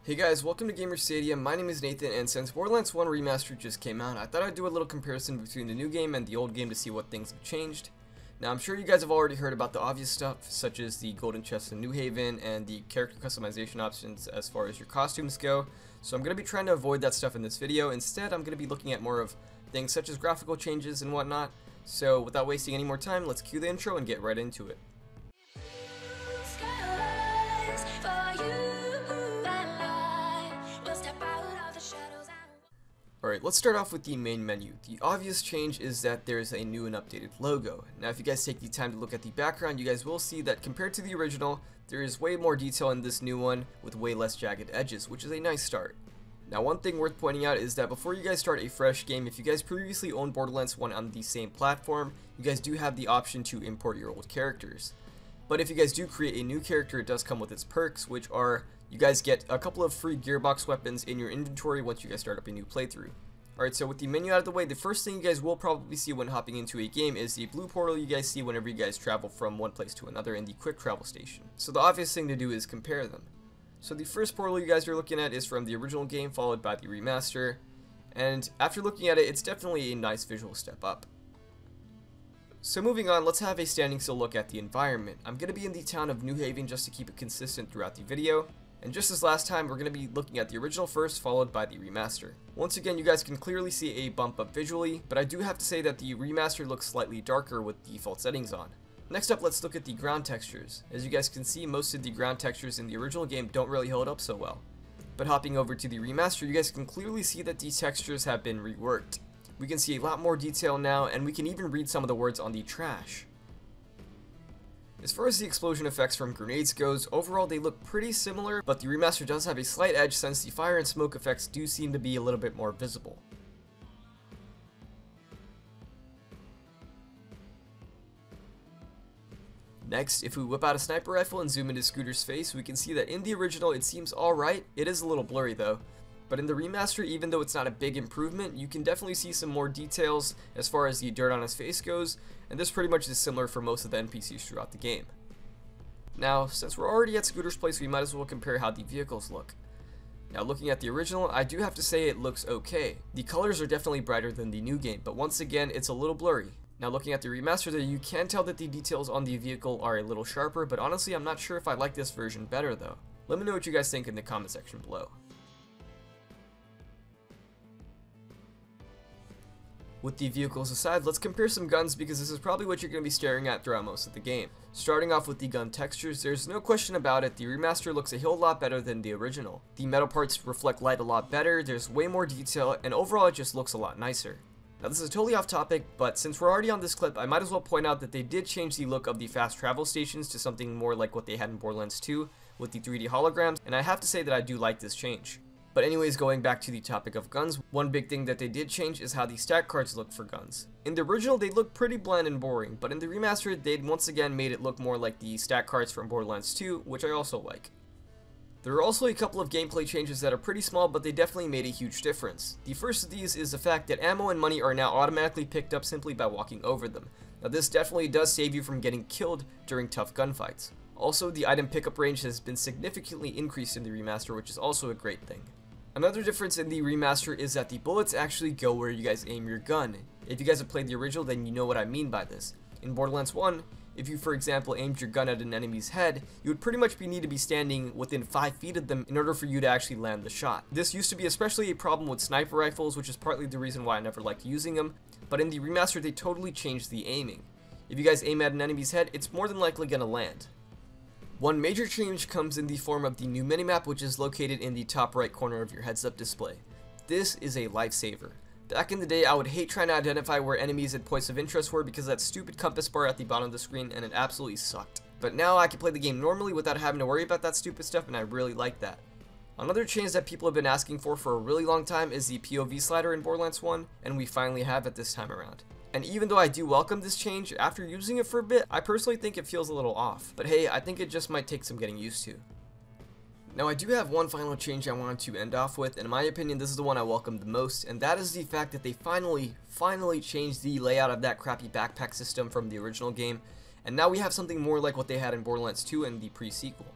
Hey guys, welcome to Gamer Stadium. My name is Nathan, and since Borderlands 1 Remastered just came out, I thought I'd do a little comparison between the new game and the old game to see what things have changed. Now, I'm sure you guys have already heard about the obvious stuff, such as the golden chest in New Haven and the character customization options as far as your costumes go, so I'm going to be trying to avoid that stuff in this video. Instead, I'm going to be looking at more of things such as graphical changes and whatnot. So, without wasting any more time, let's cue the intro and get right into it. Alright, let's start off with the main menu. The obvious change is that there is a new and updated logo. Now if you guys take the time to look at the background, you guys will see that compared to the original, there is way more detail in this new one with way less jagged edges, which is a nice start. Now one thing worth pointing out is that before you guys start a fresh game, if you guys previously owned Borderlands 1 on the same platform, you guys do have the option to import your old characters. But if you guys do create a new character, it does come with its perks, which are you guys get a couple of free gearbox weapons in your inventory once you guys start up a new playthrough. Alright, so with the menu out of the way, the first thing you guys will probably see when hopping into a game is the blue portal you guys see whenever you guys travel from one place to another in the quick travel station. So the obvious thing to do is compare them. So the first portal you guys are looking at is from the original game, followed by the remaster, and after looking at it, it's definitely a nice visual step up. So moving on, let's have a standing still look at the environment. I'm going to be in the town of New Haven just to keep it consistent throughout the video. And just as last time, we're going to be looking at the original first, followed by the remaster. Once again, you guys can clearly see a bump up visually, but I do have to say that the remaster looks slightly darker with default settings on. Next up, let's look at the ground textures. As you guys can see, most of the ground textures in the original game don't really hold up so well. But hopping over to the remaster, you guys can clearly see that these textures have been reworked. We can see a lot more detail now, and we can even read some of the words on the trash. As far as the explosion effects from grenades goes, overall they look pretty similar, but the remaster does have a slight edge since the fire and smoke effects do seem to be a little bit more visible. Next, if we whip out a sniper rifle and zoom into Scooter's face, we can see that in the original it seems alright. It is a little blurry though. But in the remaster, even though it's not a big improvement, you can definitely see some more details as far as the dirt on his face goes, and this pretty much is similar for most of the NPCs throughout the game. Now, since we're already at Scooter's place, we might as well compare how the vehicles look. Now looking at the original, I do have to say it looks okay. The colors are definitely brighter than the new game, but once again, it's a little blurry. Now looking at the remaster, you can tell that the details on the vehicle are a little sharper, but honestly I'm not sure if I like this version better though. Let me know what you guys think in the comment section below. With the vehicles aside, let's compare some guns because this is probably what you're going to be staring at throughout most of the game. Starting off with the gun textures, there's no question about it, the remaster looks a whole lot better than the original. The metal parts reflect light a lot better, there's way more detail, and overall it just looks a lot nicer. Now this is totally off topic, but since we're already on this clip, I might as well point out that they did change the look of the fast travel stations to something more like what they had in Borderlands 2 with the 3D holograms, and I have to say that I do like this change. But anyways, going back to the topic of guns, one big thing that they did change is how the stat cards look for guns. In the original, they look pretty bland and boring, but in the remaster, they once again made it look more like the stat cards from Borderlands 2, which I also like. There are also a couple of gameplay changes that are pretty small, but they definitely made a huge difference. The first of these is the fact that ammo and money are now automatically picked up simply by walking over them. Now this definitely does save you from getting killed during tough gunfights. Also, the item pickup range has been significantly increased in the remaster, which is also a great thing. Another difference in the remaster is that the bullets actually go where you guys aim your gun. If you guys have played the original, then you know what I mean by this. In Borderlands 1, if you for example aimed your gun at an enemy's head, you would pretty much need to be standing within 5 feet of them in order for you to actually land the shot. This used to be especially a problem with sniper rifles, which is partly the reason why I never liked using them, but in the remaster they totally changed the aiming. If you guys aim at an enemy's head, it's more than likely gonna land. One major change comes in the form of the new minimap, which is located in the top right corner of your heads-up display. This is a lifesaver. Back in the day, I would hate trying to identify where enemies and points of interest were because of that stupid compass bar at the bottom of the screen, and it absolutely sucked. But now I can play the game normally without having to worry about that stupid stuff, and I really like that. Another change that people have been asking for a really long time is the POV slider in Borderlands 1, and we finally have it this time around. And even though I do welcome this change, after using it for a bit, I personally think it feels a little off. But hey, I think it just might take some getting used to. Now I do have one final change I wanted to end off with, and in my opinion this is the one I welcome the most, and that is the fact that they finally changed the layout of that crappy backpack system from the original game, and now we have something more like what they had in Borderlands 2 and the pre-sequel.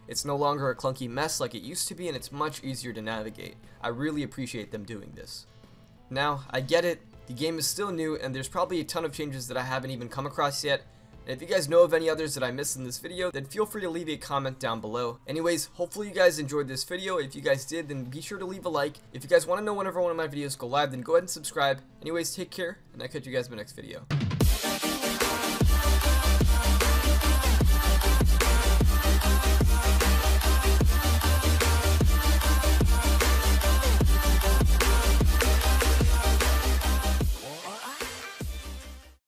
It's no longer a clunky mess like it used to be, and it's much easier to navigate. I really appreciate them doing this. Now, I get it, the game is still new, and there's probably a ton of changes that I haven't even come across yet. And if you guys know of any others that I missed in this video, then feel free to leave a comment down below. Anyways, hopefully you guys enjoyed this video. If you guys did, then be sure to leave a like. If you guys want to know whenever one of my videos go live, then go ahead and subscribe. Anyways, take care, and I'll catch you guys in my next video.